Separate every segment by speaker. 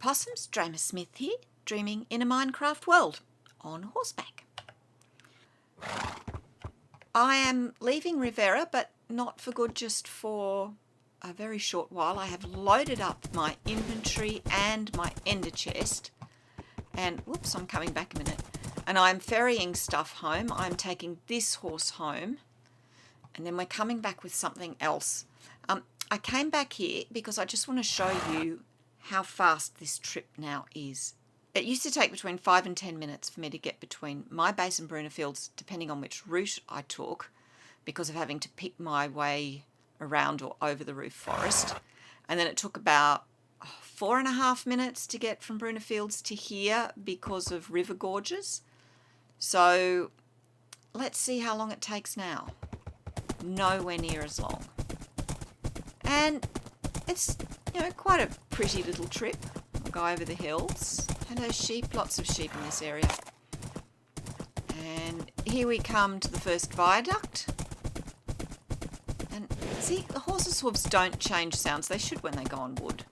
Speaker 1: Possums, Dreymasmith here, dreaming in a Minecraft world on horseback. I am leaving Rivera, but not for good, just for a very short while. I have loaded up my inventory and my ender chest, and whoops, I'm coming back a minute, and I'm ferrying stuff home. I'm taking this horse home, and then we're coming back with something else. I came back here because I just want to show you how fast this trip now is. It used to take between 5 and 10 minutes for me to get between my base and Bruna Fields, depending on which route I took, because of having to pick my way around or over the roof forest. And then it took about 4.5 minutes to get from Bruna Fields to here because of river gorges. So let's see how long it takes now. Nowhere near as long. And it's, you know, quite a pretty little trip. We'll go over the hills. Hello sheep, lots of sheep in this area. And here we come to the first viaduct. And see, the horses' hooves don't change sounds. They should when they go on wood,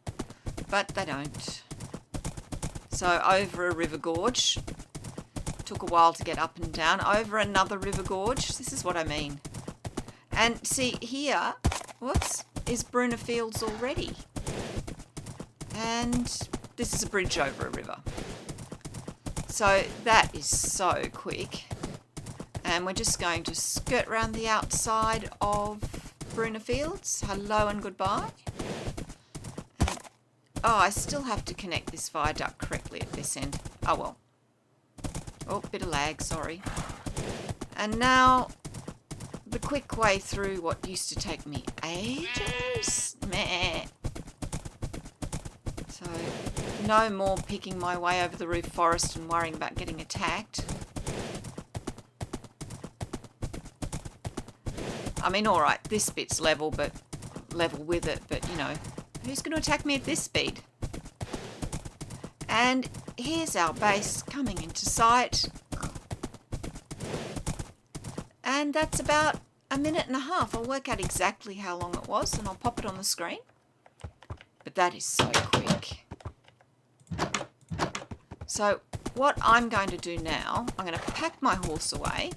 Speaker 1: but they don't. So over a river gorge. Took a while to get up and down. Over another river gorge. This is what I mean. And see here, whoops, is Bruna Fields already. And this is a bridge over a river. So that is so quick. And we're just going to skirt around the outside of Bruna Fields. Hello and goodbye. And, oh, I still have to connect this viaduct correctly at this end. Oh well. Oh, bit of lag, sorry. And now the quick way through what used to take me ages. Meh. So no more picking my way over the roof forest and worrying about getting attacked. I mean, alright, this bit's level with it, but you know, who's going to attack me at this speed? And here's our base coming into sight. And that's about 1.5 minutes. I'll work out exactly how long it was and I'll pop it on the screen. But that is so quick. So what I'm going to do now, I'm going to pack my horse away.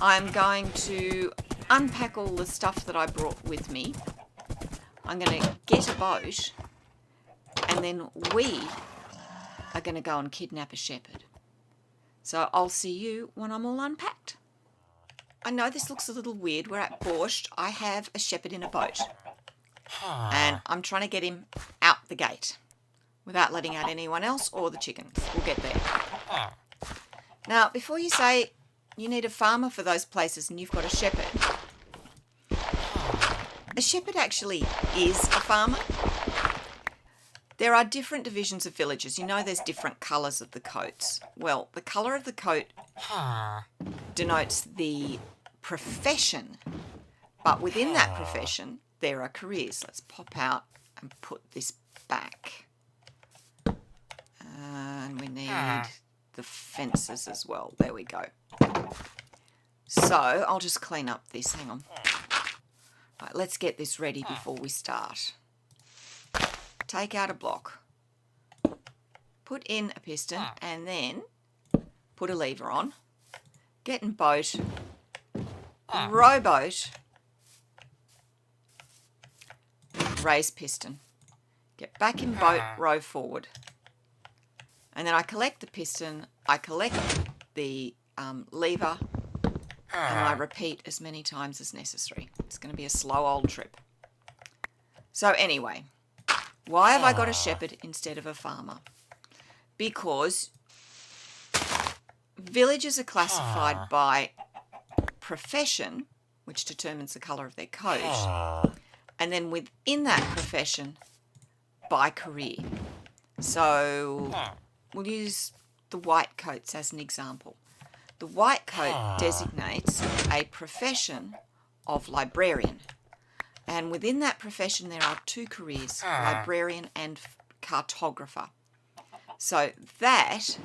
Speaker 1: I'm going to unpack all the stuff that I brought with me. I'm going to get a boat, and then we are going to go and kidnap a shepherd. So I'll see you when I'm all unpacked. I know this looks a little weird. We're at Borscht. I have a shepherd in a boat. And I'm trying to get him out the gate without letting out anyone else or the chickens. We'll get there. Now, before you say you need a farmer for those places and you've got a shepherd, a shepherd actually is a farmer. There are different divisions of villages. You know there's different colours of the coats. Well, the colour of the coat denotes the profession, but within that profession there are careers. Let's pop out and put this back. And we need the fences as well. There we go. So I'll just clean up this. Hang on. Right, let's get this ready before we start. Take out a block. Put in a piston and then put a lever on. Get in boat. Rowboat. Raise piston. Get back in boat, row forward. And then I collect the piston, I collect the lever, and I repeat as many times as necessary. It's going to be a slow old trip. So anyway, why have I got a shepherd instead of a farmer? Because villages are classified by profession, which determines the colour of their coat, and then within that profession, by career. So we'll use the white coats as an example. The white coat designates a profession of librarian. And within that profession there are 2 careers, librarian and cartographer. So that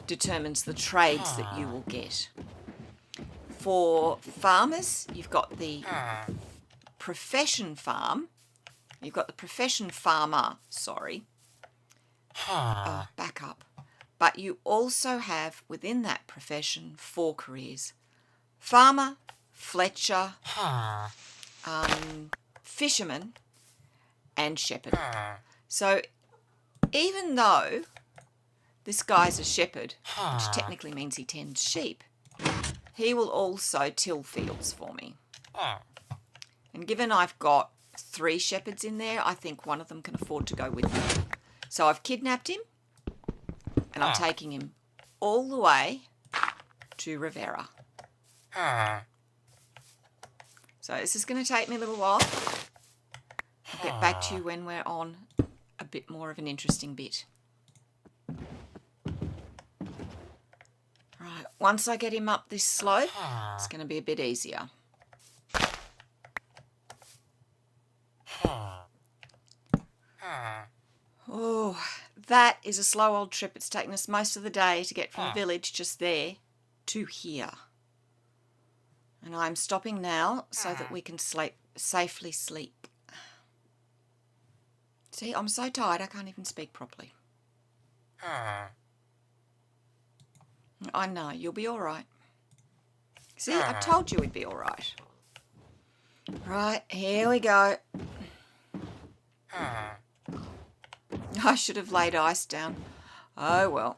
Speaker 1: determines the trades that you will get. For farmers, you've got the profession farm. You've got the profession farmer, sorry. back up. But you also have within that profession 4 careers: farmer, fletcher, fisherman, and shepherd. So even though this guy's a shepherd, which technically means he tends sheep, he will also till fields for me. And given I've got 3 shepherds in there, I think one of them can afford to go with me. So I've kidnapped him, and I'm taking him all the way to Rivera. So this is going to take me a little while. I'll get back to you when we're on a bit more of an interesting bit. Right, once I get him up this slope, it's going to be a bit easier. Oh, that is a slow old trip. It's taken us most of the day to get from the village just there to here. And I'm stopping now so that we can safely sleep. See, I'm so tired I can't even speak properly. I know, you'll be all right. See, I told you we'd be all right. Right, here we go. I should have laid ice down. Oh, well.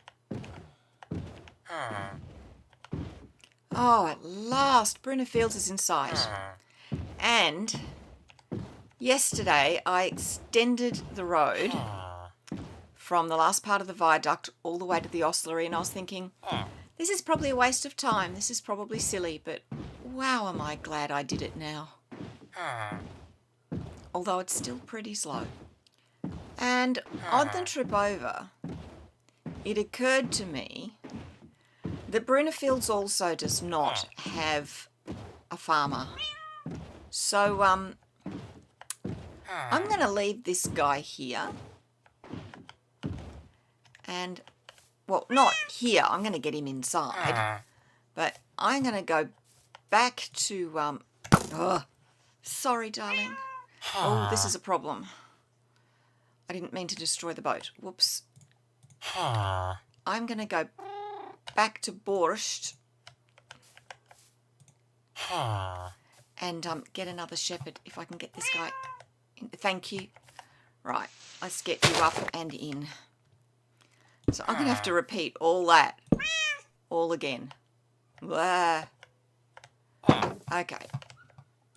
Speaker 1: Oh, at last, Bruna Fields is in sight. And yesterday I extended the road from the last part of the viaduct all the way to the ostlery, and I was thinking, this is probably a waste of time. This is probably silly, but wow, am I glad I did it now. Although it's still pretty slow. And on the trip over, it occurred to me that Bruna Fields also does not have a farmer. So I'm going to leave this guy here. And, well, not here. I'm going to get him inside. But I'm going to go back to... sorry, darling. Oh, this is a problem. I didn't mean to destroy the boat. Whoops. I'm going to go back to Borscht and get another shepherd if I can get this guy in. Thank you. Right, let's get you up and in. So I'm going to have to repeat all that all again. Blah. Okay.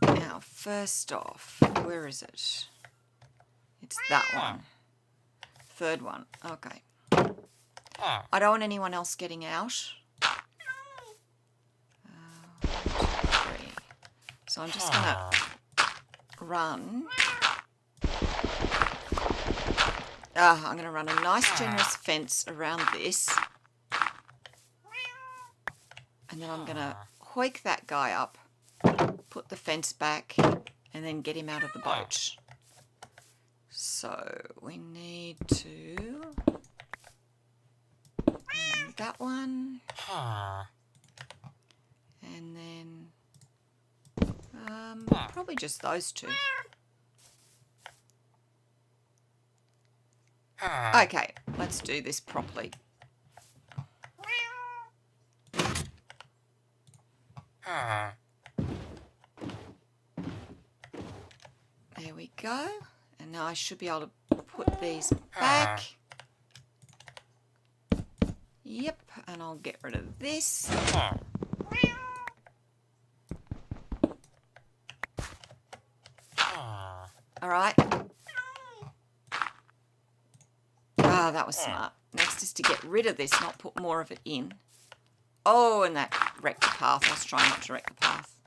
Speaker 1: Now, first off, where is it? It's that one. Third one. Okay. I don't want anyone else getting out. 1, 2, 3. So I'm just going to run. I'm going to run a nice generous fence around this. And then I'm going to hoik that guy up, put the fence back, and then get him out of the boat. So we need to... that one. And then... probably just those 2. Okay, let's do this properly. There we go. And now I should be able to put these back. Yep, and I'll get rid of this. All right. Ah, that was smart. Next is to get rid of this, not put more of it in. Oh, and that wrecked the path. I was trying not to wreck the path.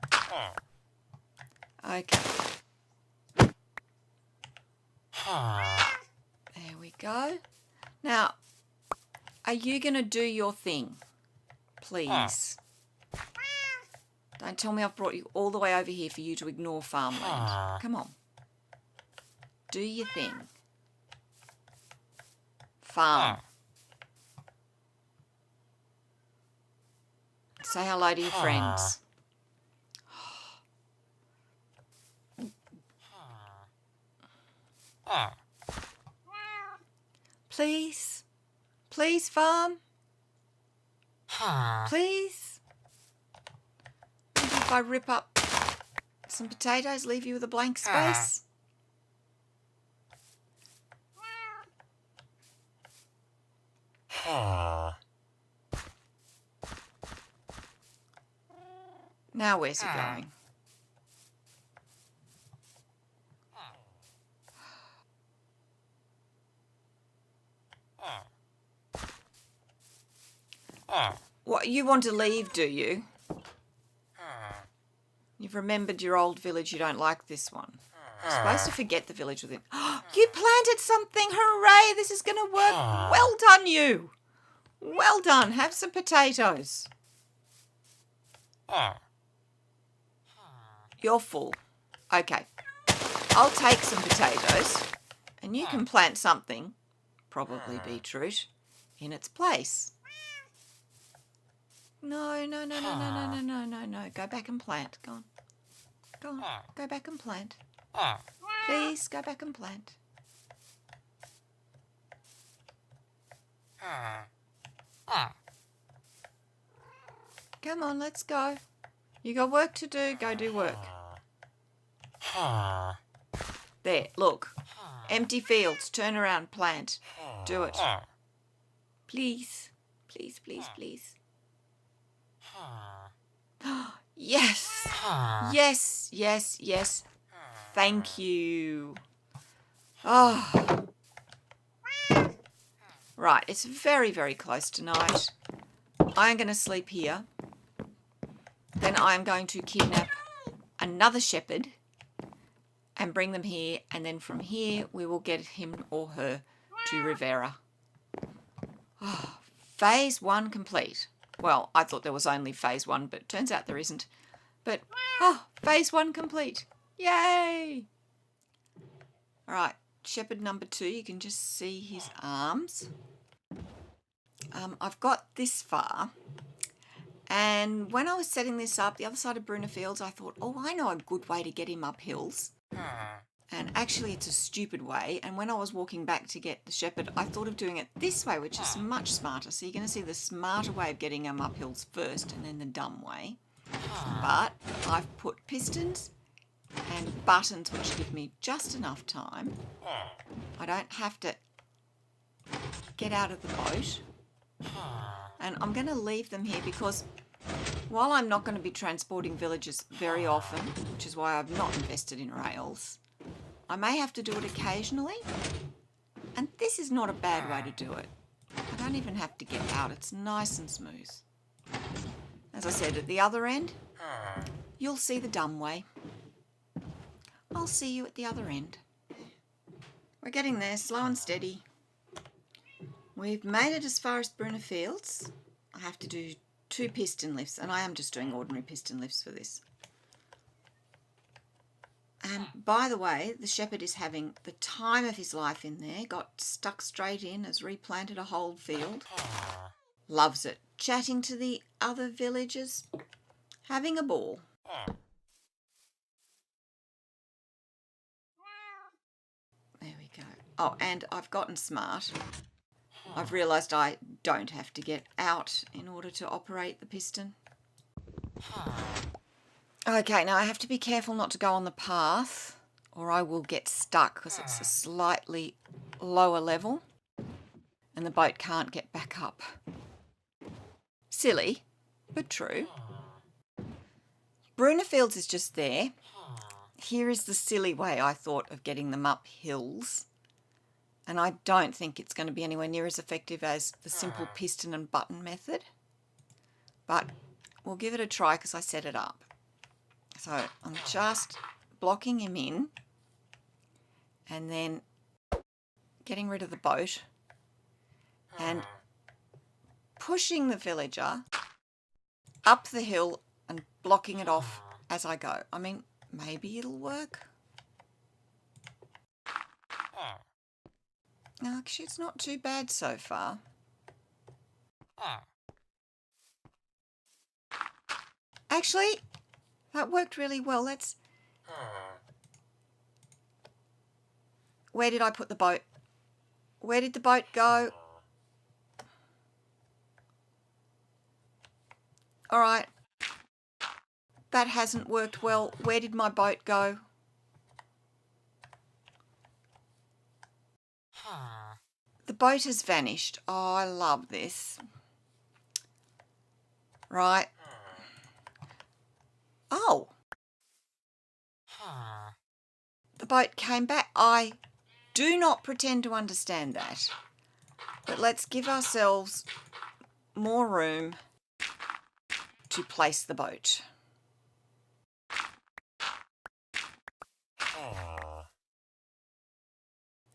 Speaker 1: Okay. There we go. Now, are you going to do your thing? Please. Don't tell me I've brought you all the way over here for you to ignore farmland. Come on. Do your thing. Farm. Say hello to your friends. Please? Please, farm? Please? Maybe if I rip up some potatoes, leave you with a blank space? Now where's he going? What, you want to leave, do you? You've remembered your old village, you don't like this one. You're supposed to forget the village within. You planted something! Hooray! This is going to work. Well done, you! Well done. Have some potatoes. You're full. Okay. I'll take some potatoes and you can plant something, probably beetroot, in its place. No. Go back and plant. Go on. Go on. Go back and plant. Please, go back and plant. Come on, let's go. You got work to do. Go do work. There, look. Empty fields. Turn around, plant. Do it. Please. Please, please, please. Yes. Yes, yes, yes. Thank you. Oh. Right, it's very, very close tonight. I'm going to sleep here. Then I'm going to kidnap another shepherd and bring them here. And then from here, we will get him or her to Rivera. Oh, phase 1 complete. Well, I thought there was only phase 1, but it turns out there isn't. But, phase 1 complete. Yay! All right, shepherd number 2, you can just see his arms. I've got this far. And when I was setting this up, the other side of Bruna Fields, I thought, oh, I know a good way to get him up hills. And actually, it's a stupid way. And when I was walking back to get the shepherd, I thought of doing it this way, which is much smarter. So you're going to see the smarter way of getting him up hills first and then the dumb way. But I've put pistons and buttons, which give me just enough time. I don't have to get out of the boat. And I'm going to leave them here because while I'm not going to be transporting villagers very often, which is why I've not invested in rails, I may have to do it occasionally. And this is not a bad way to do it. I don't even have to get out. It's nice and smooth. As I said, at the other end, you'll see the dumb way. I'll see you at the other end. We're getting there, slow and steady. We've made it as far as Bruna Fields. I have to do 2 piston lifts, and I am just doing ordinary piston lifts for this. And by the way, the shepherd is having the time of his life in there. Got stuck straight in, has replanted a whole field. Loves it. Chatting to the other villagers. Having a ball. There we go. Oh, and I've gotten smart. I've realised I don't have to get out in order to operate the piston. Okay, now I have to be careful not to go on the path or I will get stuck because it's a slightly lower level and the boat can't get back up. Silly, but true. Bruna Fields is just there. Here is the silly way I thought of getting them up hills. And I don't think it's going to be anywhere near as effective as the simple piston and button method. But we'll give it a try because I set it up. So I'm just blocking him in and then getting rid of the boat and pushing the villager up the hill and blocking it off as I go. I mean, maybe it'll work. Actually, it's not too bad so far. Actually, that worked really well. Let's... Where did I put the boat? Where did the boat go? All right. That hasn't worked well. Where did my boat go? The boat has vanished. Oh, I love this. Right. Oh. The boat came back. I do not pretend to understand that. But let's give ourselves more room to place the boat.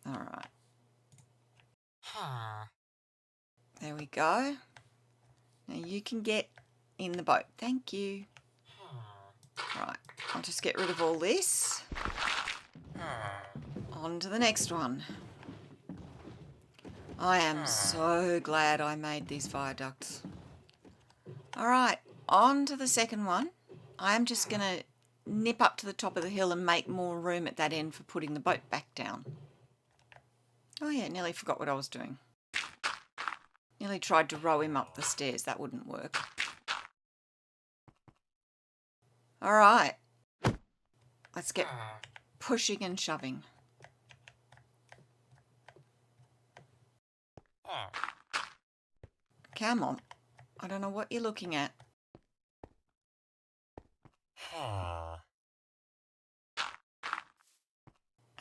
Speaker 1: All right. There we go. Now you can get in the boat. Thank you. Right, I'll just get rid of all this. On to the next one. I am so glad I made these viaducts. All right, on to the second one. I am just going to nip up to the top of the hill and make more room at that end for putting the boat back down. Oh yeah, nearly forgot what I was doing. Nearly tried to row him up the stairs. That wouldn't work. All right. Let's get pushing and shoving. Come on. I don't know what you're looking at.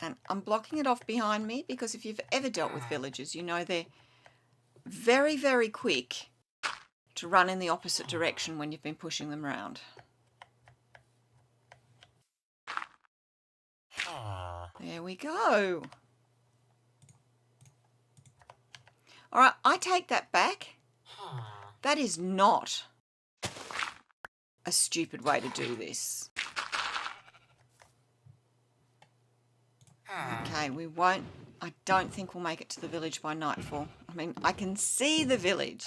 Speaker 1: And I'm blocking it off behind me because if you've ever dealt with villagers, you know they're very, very quick to run in the opposite direction when you've been pushing them around. There we go. All right, I take that back. That is not a stupid way to do this. Okay, we won't. I don't think we'll make it to the village by nightfall. I mean, I can see the village,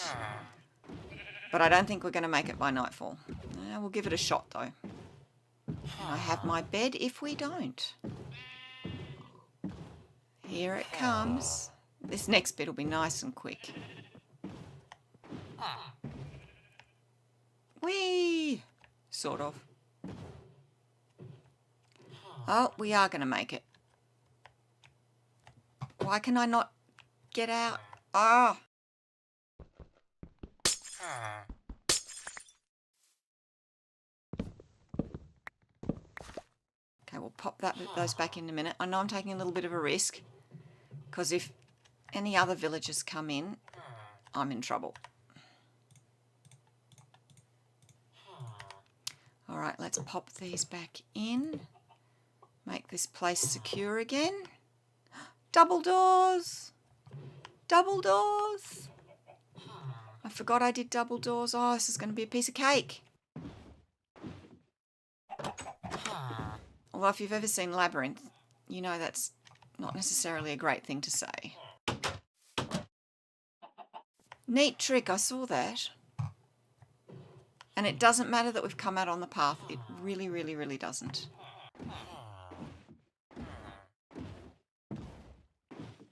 Speaker 1: but I don't think we're going to make it by nightfall. We'll give it a shot, though. Can I have my bed if we don't? Here it comes. This next bit will be nice and quick. Whee! Sort of. Oh, we are going to make it. Why can I not get out? Ah! Okay, we'll pop those back in a minute. I know I'm taking a little bit of a risk because if any other villagers come in, I'm in trouble. All right, let's pop these back in. Make this place secure again. Double doors! Double doors! I forgot I did double doors. Oh, this is going to be a piece of cake. Although if you've ever seen Labyrinth, you know that's not necessarily a great thing to say. Neat trick, I saw that. And it doesn't matter that we've come out on the path. It really, really, really doesn't.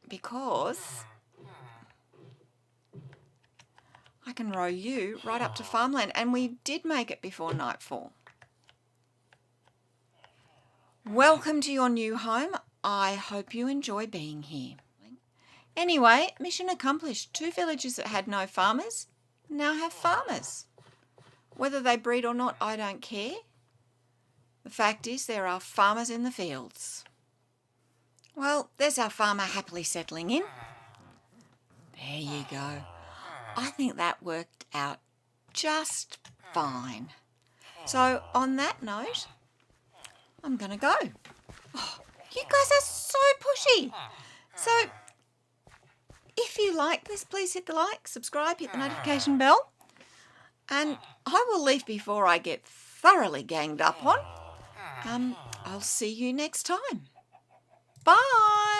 Speaker 1: Because I can row you right up to farmland. And we did make it before nightfall. Welcome to your new home. I hope you enjoy being here. Anyway, mission accomplished. 2 villages that had no farmers now have farmers. Whether they breed or not, I don't care. The fact is there are farmers in the fields. Well, there's our farmer happily settling in. There you go. I think that worked out just fine. So on that note, I'm going to go. Oh, you guys are so pushy. So if you like this, please hit the like, subscribe, hit the notification bell. And I will leave before I get thoroughly ganged up on. I'll see you next time. Bye.